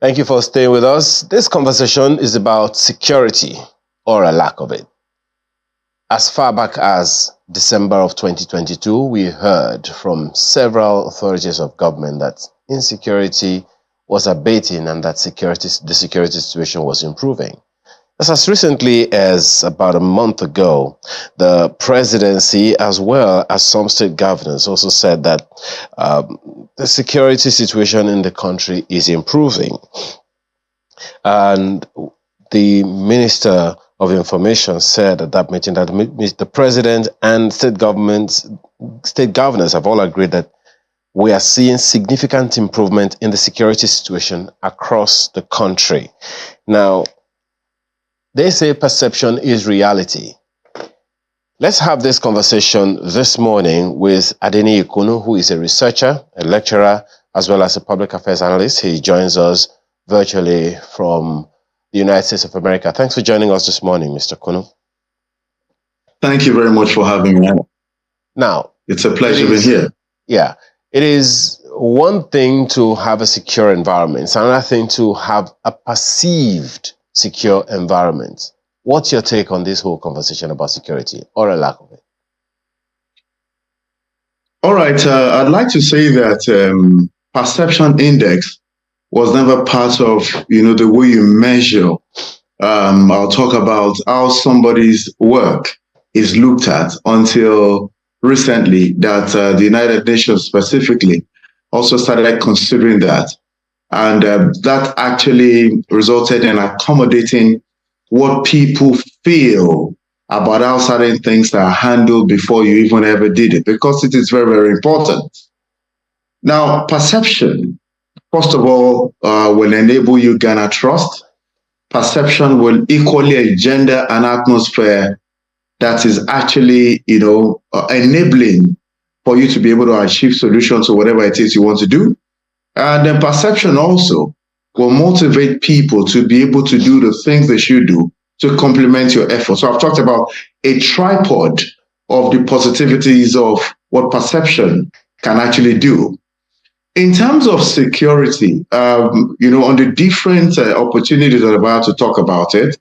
Thank you for staying with us. This conversation is about security or a lack of it. As far back as December of 2022, we heard from several authorities of government that insecurity was abating and that the security situation was improving. As recently as about a month ago, the presidency, as well as some state governors, also said that the security situation in the country is improving. And the Minister of Information said at that meeting that the president and state governors have all agreed that we are seeing significant improvement in the security situation across the country. Now, they say perception is reality. Let's have this conversation this morning with Adeni Ikunu, who is a researcher, a lecturer, as well as a public affairs analyst. He joins us virtually from the United States of America. Thanks for joining us this morning, Mr. Kunu. Thank you very much for having me. Now, it's a pleasure being here. Yeah, it is one thing to have a secure environment. It's another thing to have a perceived secure environment. What's your take on this whole conversation about security or a lack of it? All right, I'd like to say that perception index was never part of, the way you measure. I'll talk about how somebody's work is looked at until recently that the United Nations specifically also started considering that. And that actually resulted in accommodating what people feel about how certain things are handled before you even ever did it, because it is very, very important. Now, perception, first of all, will enable you to garner trust. Perception will equally engender an atmosphere that is actually, enabling for you to be able to achieve solutions to whatever it is you want to do. And then perception also will motivate people to be able to do the things they should do to complement your efforts. So I've talked about a tripod of the positivities of what perception can actually do. In terms of security, on the different opportunities that I'm about to talk about it,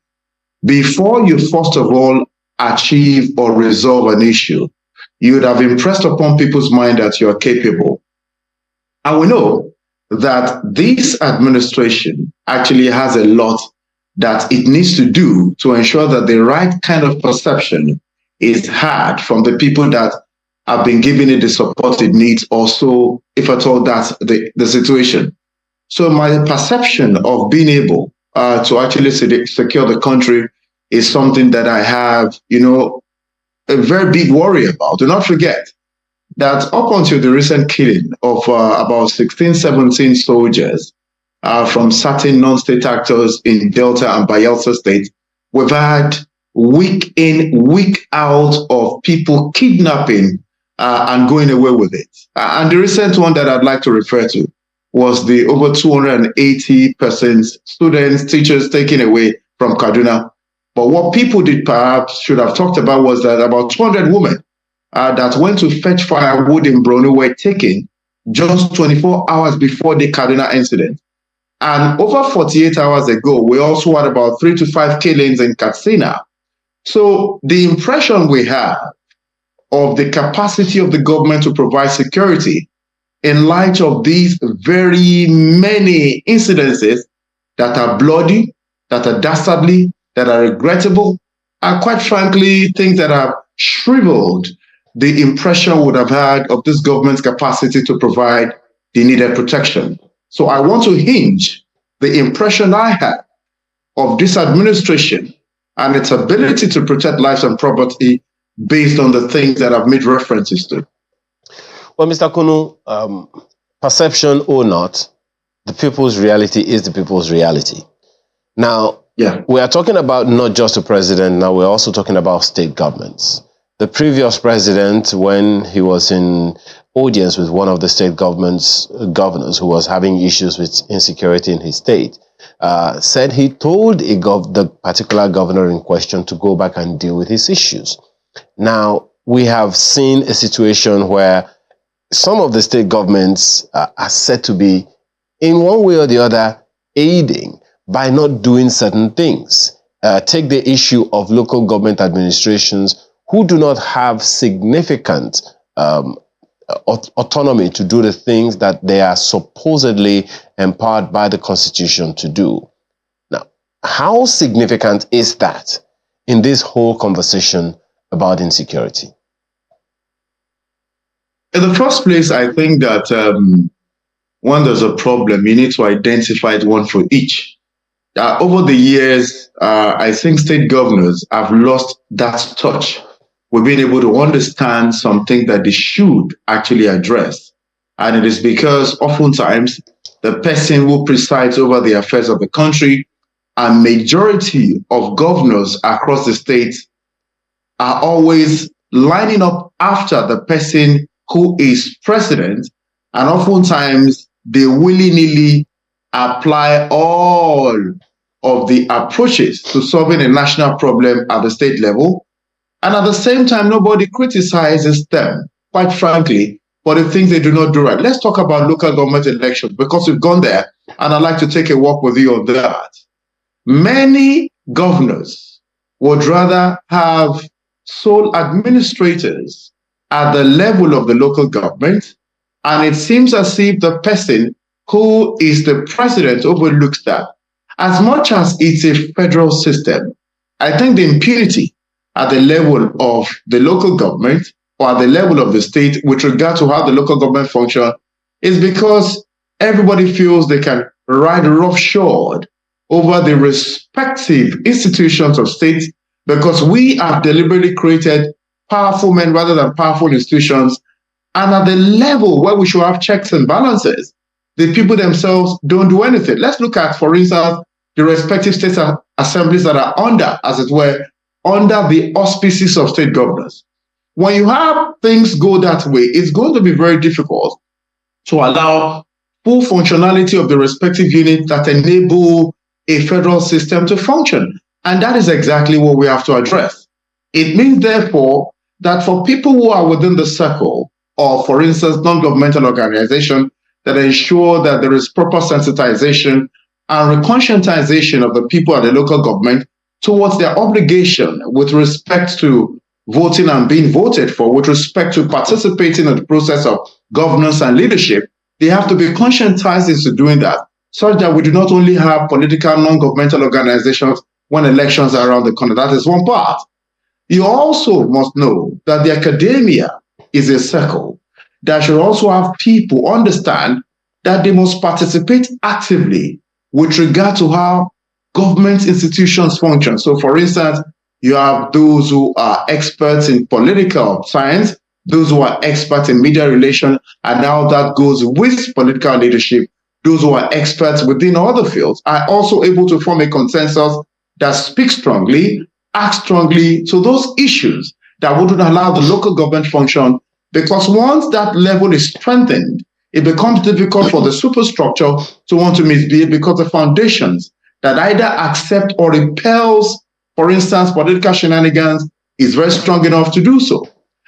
before you first of all achieve or resolve an issue, you would have impressed upon people's mind that you are capable. And we know that this administration actually has a lot that it needs to do to ensure that the right kind of perception is had from the people that have been giving it the support it needs, also, if at all that's the situation. So my perception of being able to actually secure the country is something that I have, a very big worry about. Do not forget that up until the recent killing of about 16, 17 soldiers from certain non-state actors in Delta and Bayelsa State, we've had week in, week out of people kidnapping and going away with it. And the recent one that I'd like to refer to was the over 280 persons, students, teachers taken away from Kaduna. But what people did perhaps should have talked about was that about 200 women that went to fetch firewood in Borno were taken just 24 hours before the Kaduna incident. And over 48 hours ago, we also had about 3 to 5 killings in Katsina. So the impression we have of the capacity of the government to provide security in light of these very many incidences that are bloody, that are dastardly, that are regrettable, and quite frankly, things that have shriveled the impression we would have had of this government's capacity to provide the needed protection. So I want to hinge the impression I have of this administration and its ability to protect lives and property based on the things that I've made references to. Well, Mr. Kunu, perception or not, the people's reality is the people's reality. Now, we are talking about not just the president, now we're also talking about state governments. The previous president, when he was in audience with one of the state governors who was having issues with insecurity in his state, said he told the particular governor in question to go back and deal with his issues. Now, we have seen a situation where some of the state governments are said to be, in one way or the other, aiding by not doing certain things. Take the issue of local government administrations who do not have significant autonomy to do the things that they are supposedly empowered by the Constitution to do. Now, how significant is that in this whole conversation about insecurity? In the first place, I think that when there's a problem, you need to identify one for each. Over the years, I think state governors have lost that touch with being able to understand something that they should actually address. And it is because oftentimes the person who presides over the affairs of the country and majority of governors across the states are always lining up after the person who is president, and oftentimes they willy-nilly apply all of the approaches to solving a national problem at the state level, and at the same time nobody criticizes them, quite frankly, for the things they do not do right. Let's talk about local government elections, because we've gone there, and I'd like to take a walk with you on that. Many governors would rather have sole administrators at the level of the local government, and it seems as if the person who is the president overlooks that. As much as it's a federal system, I think the impunity at the level of the local government or at the level of the state with regard to how the local government function is because everybody feels they can ride roughshod over the respective institutions of state, because we have deliberately created powerful men rather than powerful institutions. And at the level where we should have checks and balances, the people themselves don't do anything. Let's look at, for instance, the respective state assemblies that are under, as it were, under the auspices of state governors. When you have things go that way, it's going to be very difficult to allow full functionality of the respective units that enable a federal system to function. And that is exactly what we have to address. It means, therefore, that for people who are within the circle, or for instance, non-governmental organizations that ensure that there is proper sensitization and reconscientization of the people at the local government towards their obligation with respect to voting and being voted for, with respect to participating in the process of governance and leadership, they have to be conscientized into doing that, such that we do not only have political non-governmental organizations when elections are around the corner. That is one part. You also must know that the academia is a circle that should also have people understand that they must participate actively with regard to how government institutions function. So, for instance, you have those who are experts in political science, those who are experts in media relations, and now that goes with political leadership. Those who are experts within other fields are also able to form a consensus that speaks strongly, acts strongly to those issues that wouldn't allow the local government function, because once that level is strengthened, it becomes difficult for the superstructure to want to misbehave, because the foundations that either accept or repels, for instance, political shenanigans, is very strong enough to do so.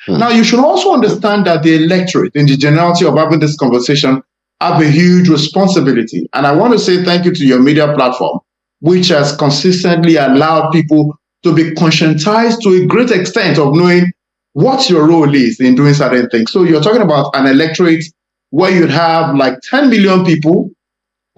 Now, you should also understand that the electorate, in the generality of having this conversation, have a huge responsibility. And I want to say thank you to your media platform, which has consistently allowed people to be conscientized to a great extent of knowing what your role is in doing certain things. So you're talking about an electorate where you'd have like 10 million people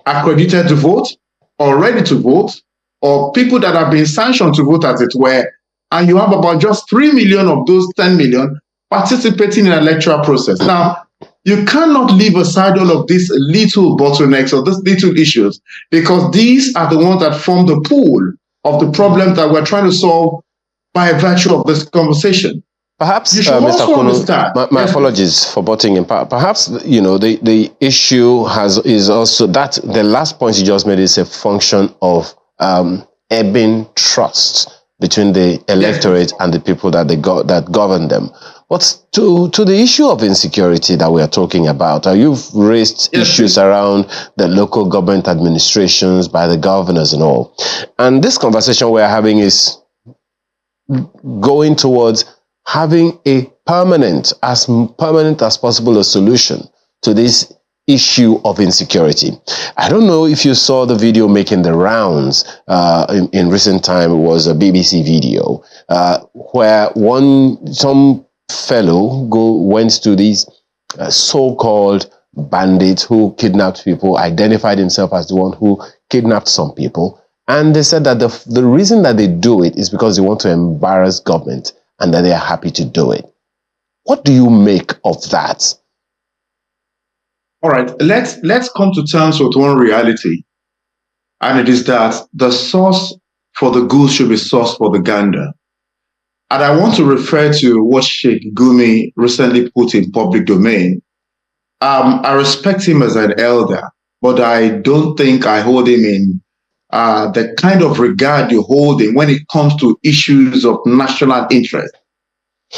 accredited to vote or ready to vote, or people that have been sanctioned to vote, as it were, and you have about just 3 million of those 10 million participating in the electoral process. Now, you cannot leave aside all of these little bottlenecks or these little issues, because these are the ones that form the pool of the problem that we're trying to solve by virtue of this conversation. Perhaps, Mr. Kunu, my apologies for butting in. Perhaps, you know, the issue is also that the last point you just made is a function of ebbing trust between the electorate and the people that that govern them. But to the issue of insecurity that we are talking about, you've raised issues around the local government administrations by the governors and all. And this conversation we're having is going towards having a permanent as possible a solution to this issue of insecurity. I don't know if you saw the video making the rounds in recent time. It was a BBC video where some fellow went to these so-called bandits who kidnapped people, identified himself as the one who kidnapped some people, and they said that the reason that they do it is because they want to embarrass government and that they are happy to do it. What do you make of that? All right, let's come to terms with one reality, and it is that the source for the goose should be source for the gander. And I want to refer to what Sheikh Gumi recently put in public domain. I respect him as an elder, but I don't think I hold him in the kind of regard you hold him when it comes to issues of national interest.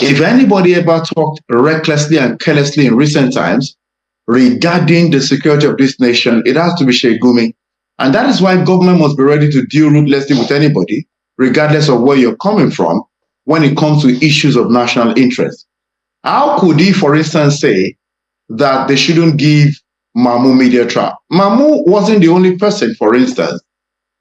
If anybody ever talked recklessly and carelessly in recent times regarding the security of this nation, it has to be Sheikh Gumi. And that is why government must be ready to deal ruthlessly with anybody, regardless of where you're coming from, when it comes to issues of national interest. How could he, for instance, say that they shouldn't give Mamu media trial? Mamu wasn't the only person, for instance,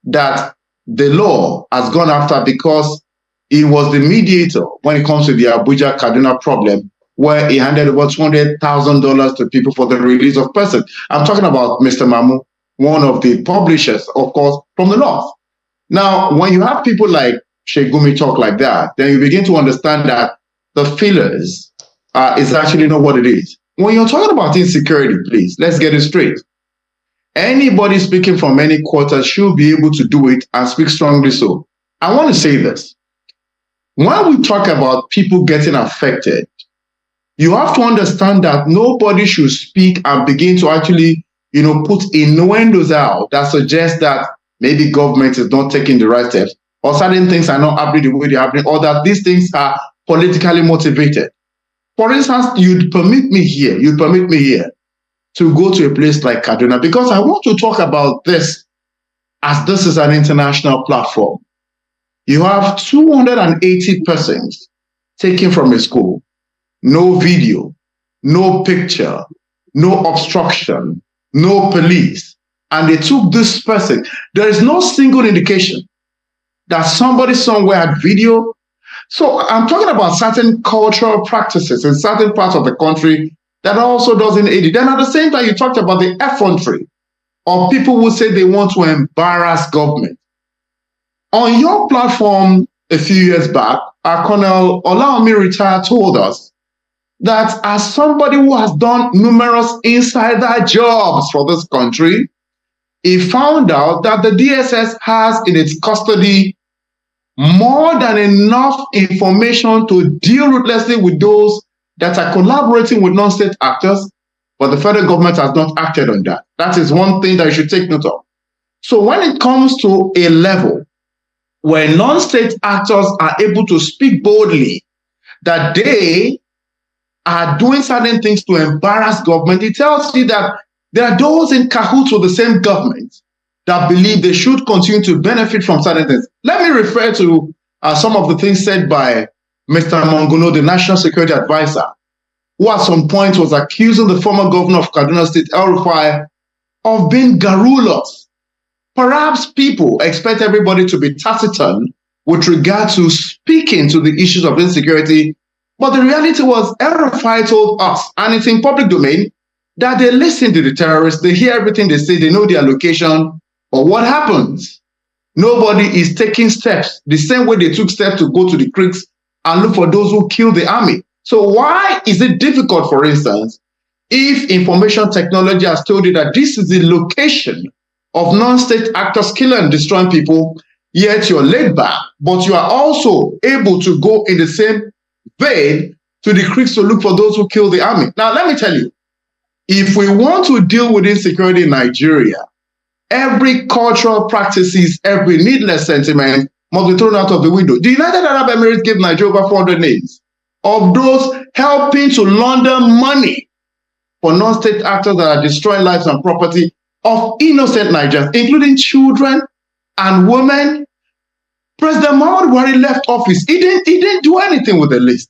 that the law has gone after because he was the mediator when it comes to the Abuja-Kaduna problem, where he handed over $200,000 to people for the release of persons. I'm talking about Mr. Mamu, one of the publishers, of course, from the north. Now, when you have people like Sheikh Gumi talk like that, then you begin to understand that the fillers is actually not what it is. When you're talking about insecurity, please, let's get it straight. Anybody speaking from any quarter should be able to do it and speak strongly so. I want to say this. When we talk about people getting affected, you have to understand that nobody should speak and begin to actually, put innuendos out that suggest that maybe government is not taking the right steps, or certain things are not happening the way they're happening, or that these things are politically motivated. For instance, you'd permit me here to go to a place like Kaduna, because I want to talk about this as this is an international platform. You have 280 persons taken from a school, no video, no picture, no obstruction, no police, and they took this person. There is no single indication that somebody somewhere had video. So I'm talking about certain cultural practices in certain parts of the country that also doesn't aid it. Then at the same time, you talked about the effrontery of people who say they want to embarrass government. On your platform a few years back, Colonel Olaomi Retire told us that as somebody who has done numerous insider jobs for this country, he found out that the DSS has in its custody more than enough information to deal ruthlessly with those that are collaborating with non-state actors, but the federal government has not acted on that. That is one thing that you should take note of. So when it comes to a level where non-state actors are able to speak boldly that they are doing certain things to embarrass government, it tells you that there are those in cahoots with the same government that believe they should continue to benefit from certain things. Let me refer to some of the things said by Mr. Monguno, the National Security Advisor, who at some point was accusing the former governor of Kaduna State, El-Rufai, of being garrulous. Perhaps people expect everybody to be taciturn with regard to speaking to the issues of insecurity, but the reality was El-Rufai told us, and it's in public domain, that they listen to the terrorists, they hear everything they say, they know their location, but what happens? Nobody is taking steps the same way they took steps to go to the creeks and look for those who killed the army. So why is it difficult, for instance, if information technology has told you that this is the location of non-state actors killing and destroying people, yet you're laid back, but you are also able to go in the same vein to the creeks to look for those who killed the army? Now, let me tell you, if we want to deal with insecurity in Nigeria, every cultural practices, every needless sentiment must be thrown out of the window. The United Arab Emirates gave Nigeria over 400 names of those helping to launder money for non-state actors that are destroying lives and property of innocent Nigerians, including children and women. President Muhammadu Buhari left office. He didn't do anything with the list.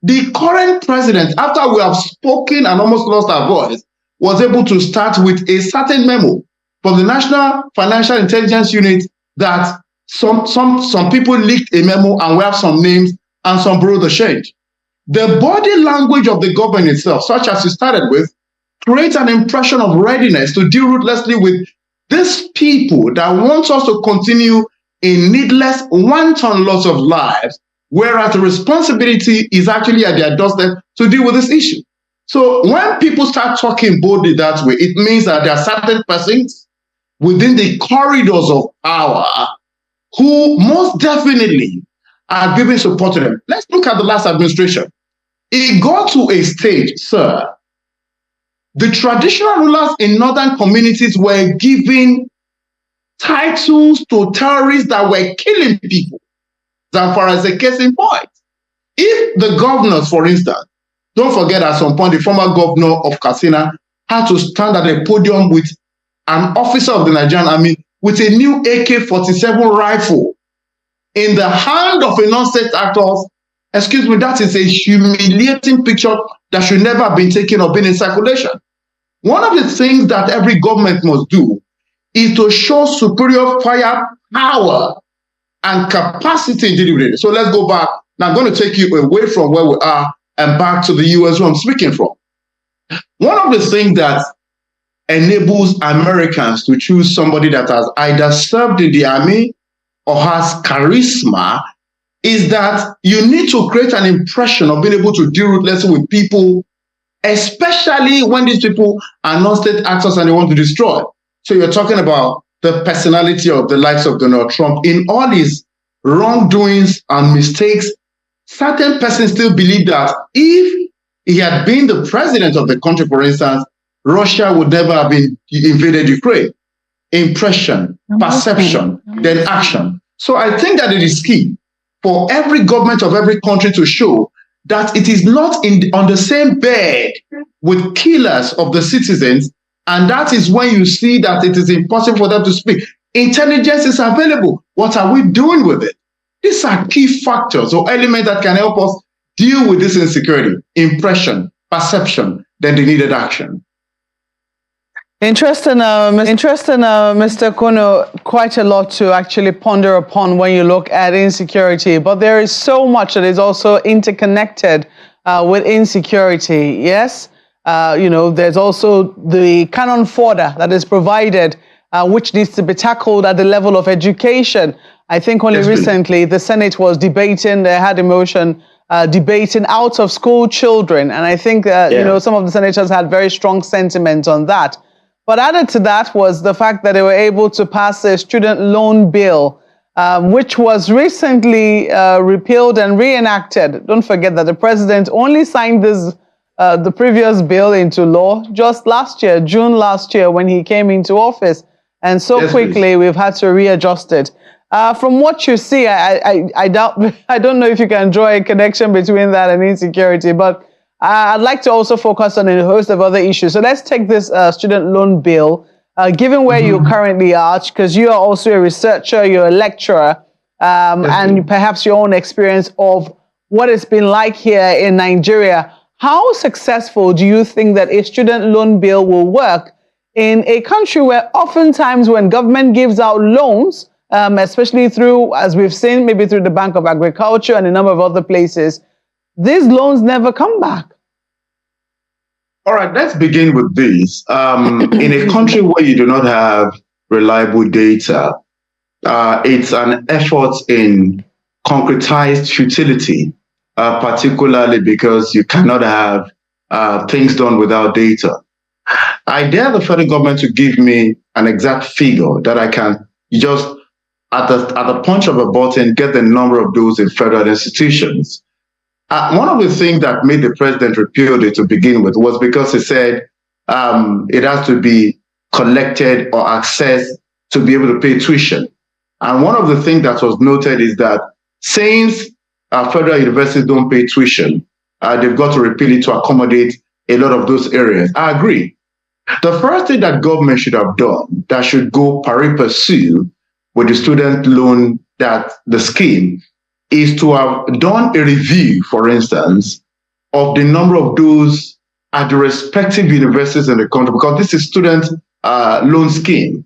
The current president, after we have spoken and almost lost our voice, was able to start with a certain memo from the National Financial Intelligence Unit that some people leaked a memo and we have some names and some borrowed the change. The body language of the government itself, such as you started with, creates an impression of readiness to deal ruthlessly with these people that want us to continue in needless, wanton loss of lives, whereas the responsibility is actually at their doorstep to deal with this issue. So when people start talking boldly that way, it means that there are certain persons within the corridors of power who most definitely are giving support to them. Let's look at the last administration. It got to a stage, sir, the traditional rulers in northern communities were giving titles to terrorists that were killing people. As far as a case in point, if the governors, for instance, don't forget at some point the former governor of Katsina had to stand at a podium with an officer of the Nigerian army with a new AK-47 rifle in the hand of a non-state actor. Excuse me, that is a humiliating picture that should never have been taken or been in circulation. One of the things that every government must do is to show superior firepower and capacity in dealing with it. So let's go back. Now I'm going to take you away from where we are and back to the US where I'm speaking from. One of the things that enables Americans to choose somebody that has either served in the army or has charisma is that you need to create an impression of being able to deal ruthlessly with people, especially when these people are non-state actors and they want to destroy. So you're talking about the personality of the likes of Donald Trump. In all his wrongdoings and mistakes, certain persons still believe that if he had been the president of the country, for instance, Russia would never have been invaded Ukraine. Impression, perception, then action. So I think that it is key for every government of every country to show that it is not on the same bed with killers of the citizens, and that is when you see that it is impossible for them to speak. Intelligence is available. What are we doing with it? These are key factors or elements that can help us deal with this insecurity, impression, perception, then the needed action. Interesting, Mr. Kono, quite a lot to actually ponder upon when you look at insecurity, but there is so much that is also interconnected with insecurity, yes? There's also the cannon fodder that is provided, which needs to be tackled at the level of education. I think only recently the Senate was debating, they had a motion debating out of school children, and I think, some of the senators had very strong sentiments on that. But added to that was the fact that they were able to pass a student loan bill, which was recently repealed and reenacted. Don't forget that the president only signed the previous bill into law just last year, June last year, when he came into office. And so quickly, we've had to readjust it. From what you see, I don't know if you can draw a connection between that and insecurity, but I'd like to also focus on a host of other issues. So let's take this student loan bill, given where you currently are, because you are also a researcher, you're a lecturer, and perhaps your own experience of what it's been like here in Nigeria. How successful do you think that a student loan bill will work in a country where oftentimes when government gives out loans, especially through, as we've seen, maybe through the Bank of Agriculture and a number of other places, these loans never come back? All right, let's begin with this. In a country where you do not have reliable data, it's an effort in concretized futility, particularly because you cannot have things done without data. I dare the federal government to give me an exact figure that I can just, at the punch of a button, get the number of those in federal institutions. One of the things that made the president repeal it to begin with was because he said it has to be collected or accessed to be able to pay tuition. And one of the things that was noted is that since federal universities don't pay tuition, they've got to repeal it to accommodate a lot of those areas. I agree. The first thing that government should have done that should go pari passu with the student loan, that the scheme, is to have done a review, for instance, of the number of those at the respective universities in the country, because this is student loan scheme.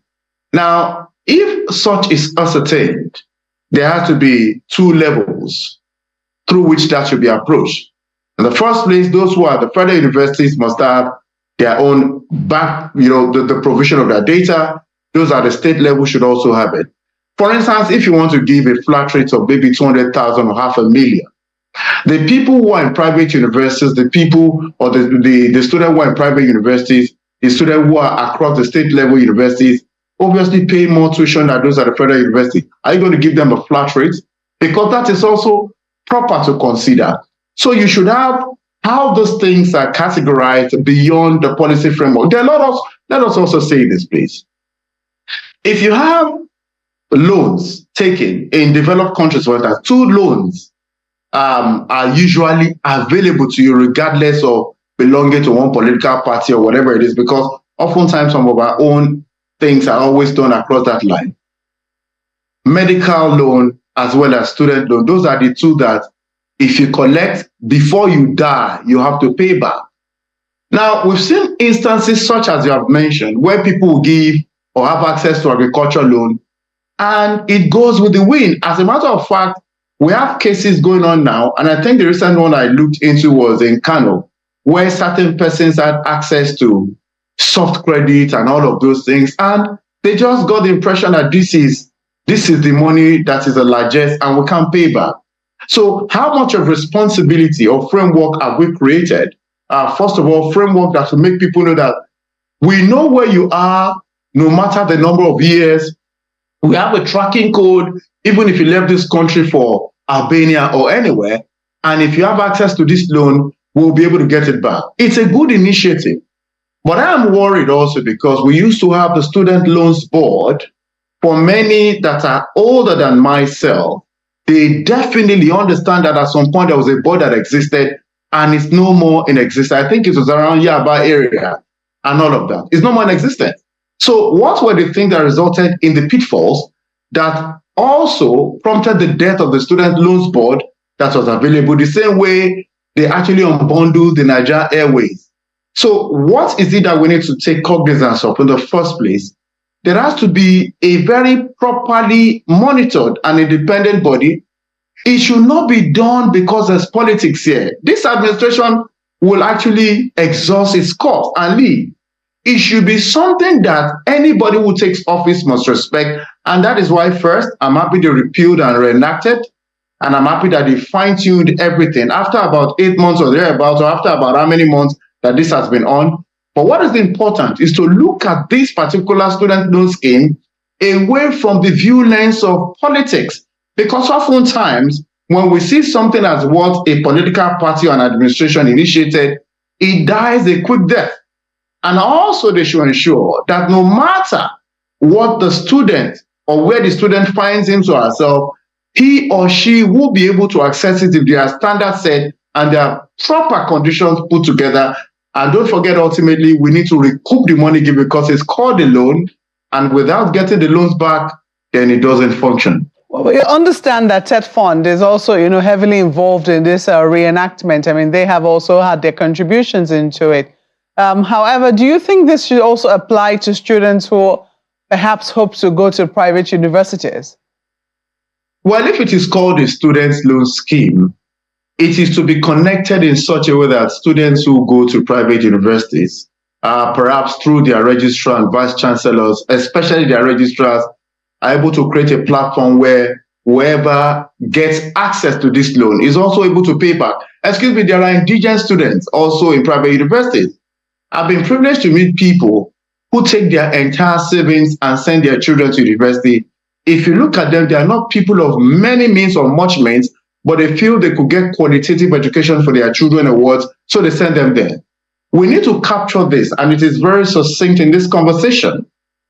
Now, if such is ascertained, there has to be two levels through which that should be approached. In the first place, those who are the federal universities must have their own back, the provision of their data. Those at the state level should also have it. For instance, if you want to give a flat rate of maybe 200,000 or 500,000, the people who are in private universities, the people or the students who are in private universities, the students who are across the state level universities, obviously pay more tuition than those at the federal university. Are you going to give them a flat rate? Because that is also proper to consider. So you should have how those things are categorized beyond the policy framework. Then let us also say this, please. If you have loans taken in developed countries, where that two loans are usually available to you regardless of belonging to one political party or whatever it is, because oftentimes some of our own things are always done across that line. Medical loan as well as student loan, those are the two that if you collect before you die, you have to pay back. Now, we've seen instances such as you have mentioned, where people will give or have access to agricultural loan, and it goes with the wind. As a matter of fact, we have cases going on now, and I think the recent one I looked into was in Kano, where certain persons had access to soft credit and all of those things, and they just got the impression that this is the money that is the largest and we can't pay back. So how much of responsibility or framework have we created? First of all, framework that will make people know that we know where you are, no matter the number of years. We have a tracking code, even if you left this country for Albania or anywhere, and if you have access to this loan, we'll be able to get it back. It's a good initiative. But I am worried also because we used to have the Student Loans Board. For many that are older than myself, they definitely understand that at some point there was a board that existed and it's no more in existence. I think it was around Yaba area and all of that. It's no more in existence. So what were the things that resulted in the pitfalls that also prompted the death of the Student Loans Board that was available, the same way they actually unbundled the Nigeria Airways? So what is it that we need to take cognizance of in the first place? There has to be a very properly monitored and independent body. It should not be done because there's politics here. This administration will actually exhaust its cost and leave. It should be something that anybody who takes office must respect. And that is why, first, I'm happy they repealed and reenacted. And I'm happy that they fine-tuned everything. After about 8 months or thereabouts, or after about how many months that this has been on. But what is important is to look at this particular student loan scheme away from the view lens of politics. Because oftentimes, when we see something as what a political party or an administration initiated, it dies a quick death. And also they should ensure that no matter what the student or where the student finds him or herself, he or she will be able to access it if there are standards set and there are proper conditions put together. And don't forget, ultimately, we need to recoup the money given because it's called a loan. And without getting the loans back, then it doesn't function. Well, you understand that TED Fund is also, heavily involved in this reenactment. I mean, they have also had their contributions into it. However, do you think this should also apply to students who perhaps hope to go to private universities? Well, if it is called a student loan scheme, it is to be connected in such a way that students who go to private universities, perhaps through their registrar and vice chancellors, especially their registrars, are able to create a platform where whoever gets access to this loan is also able to pay back. Excuse me, there are indigent students also in private universities. I've been privileged to meet people who take their entire savings and send their children to university. If you look at them, they are not people of many means or much means, but they feel they could get qualitative education for their children and words, so they send them there. We need to capture this, and it is very succinct in this conversation.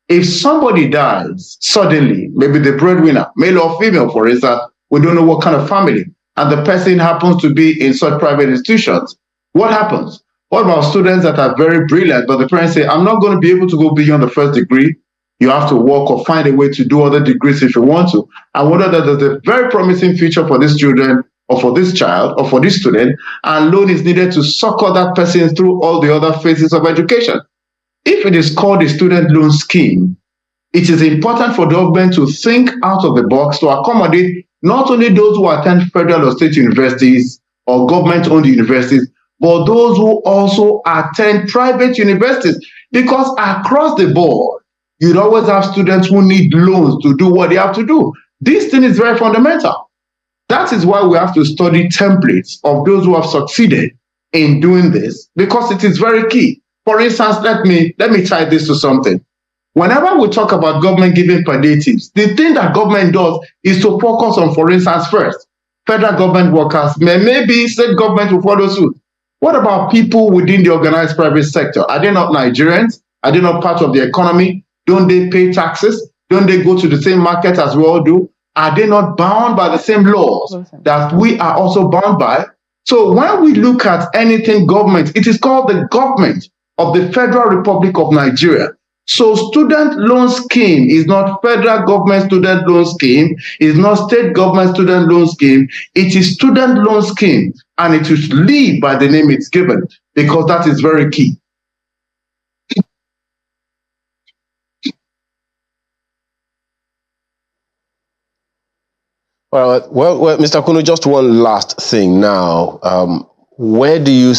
If somebody dies suddenly, maybe the breadwinner, male or female, for instance, we don't know what kind of family, and the person happens to be in such private institutions, what happens? What about students that are very brilliant, but the parents say, I'm not going to be able to go beyond the first degree. You have to work or find a way to do other degrees if you want to. I wonder that there's a very promising future for these children, or for this child or for this student, and loan is needed to succor that person through all the other phases of education. If it is called a student loan scheme, it is important for the government to think out of the box to accommodate not only those who attend federal or state universities or government-owned universities, but those who also attend private universities. Because across the board, you'd always have students who need loans to do what they have to do. This thing is very fundamental. That is why we have to study templates of those who have succeeded in doing this, because it is very key. For instance, let me tie this to something. Whenever we talk about government giving palliatives, the thing that government does is to focus on, for instance, first, federal government workers, maybe state government will follow suit. What about people within the organized private sector? Are they not Nigerians? Are they not part of the economy? Don't they pay taxes? Don't they go to the same market as we all do? Are they not bound by the same laws that we are also bound by? So when we look at anything government, it is called the government of the Federal Republic of Nigeria. So student loan scheme is not federal government student loan scheme, is not state government student loan scheme, it is student loan scheme, and it should lead by the name it's given, because that is very key. Well, Mr. Kunu, just one last thing now. How do you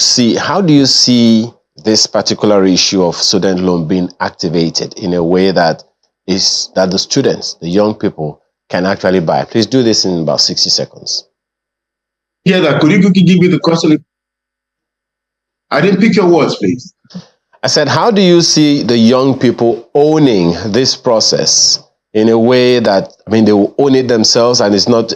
see this particular issue of student loan being activated in a way that the students, the young people, can actually buy? Please do this in about 60 seconds. Yeah, could you give me the question? I didn't pick your words, please. I said, how do you see the young people owning this process in a way that, they will own it themselves, and it's not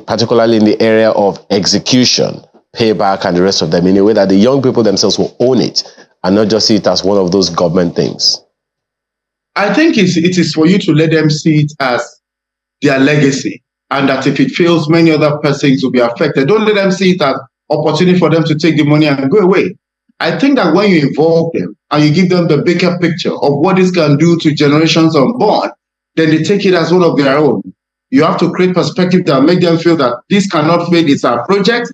particularly in the area of execution, payback, and the rest of them, in a way that the young people themselves will own it and not just see it as one of those government things? I think it is for you to let them see it as their legacy, and that if it fails, many other persons will be affected. Don't let them see it as opportunity for them to take the money and go away. I think that when you involve them and you give them the bigger picture of what this can do to generations unborn, then they take it as one of their own. You have to create perspective that make them feel that this cannot fail, it's our project.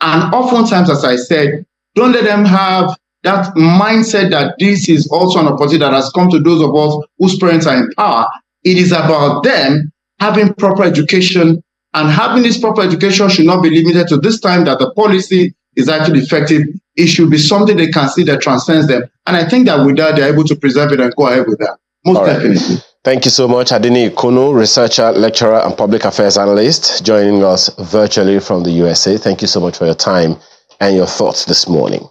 And oftentimes, as I said, don't let them have that mindset that this is also an opportunity that has come to those of us whose parents are in power. It is about them having proper education, and having this proper education should not be limited to this time that the policy is actually effective. It should be something they can see that transcends them. And I think that with that, they're able to preserve it and go ahead with that. Most definitely. Thank you so much, Adini Kunu, researcher, lecturer, and public affairs analyst, joining us virtually from the USA. Thank you so much for your time and your thoughts this morning.